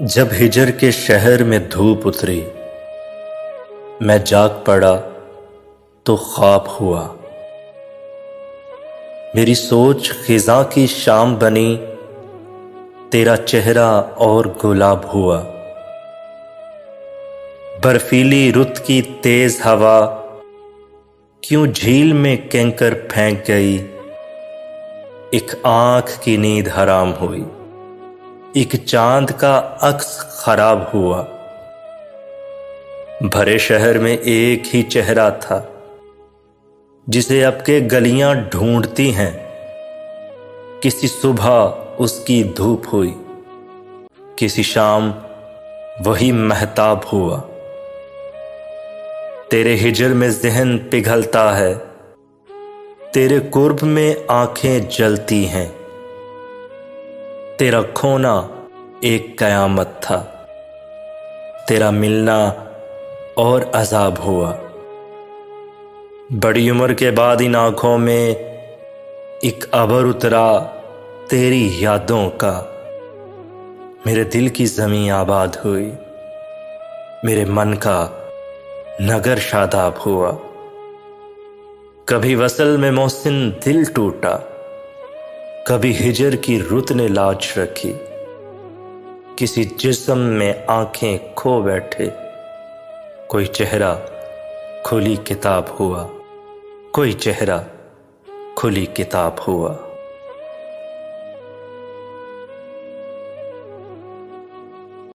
जब हिजर के शहर में धूप उतरी, मैं जाग पड़ा तो ख्वाब हुआ। मेरी सोच खिज़ां की शाम बनी, तेरा चेहरा और गुलाब हुआ। बर्फीली रुत की तेज हवा क्यों झील में कैंकर फेंक गई। एक आंख की नींद हराम हुई, एक चांद का अक्स खराब हुआ। भरे शहर में एक ही चेहरा था, जिसे अब के गलियां ढूंढती हैं। किसी सुबह उसकी धूप हुई, किसी शाम वही महताब हुआ। तेरे हिजर में ज़हन पिघलता है, तेरे कुर्ब में आंखें जलती हैं। तेरा खोना एक कयामत था, तेरा मिलना और अजाब हुआ। बड़ी उम्र के बाद इन आंखों में एक अबर उतरा तेरी यादों का। मेरे दिल की ज़मीं आबाद हुई, मेरे मन का नगर शादाब हुआ। कभी वसल में मोहसिन दिल टूटा, कभी हिजर की रुत ने लाज रखी। किसी जिस्म में आंखें खो बैठे, कोई चेहरा खुली किताब हुआ, कोई चेहरा खुली किताब हुआ।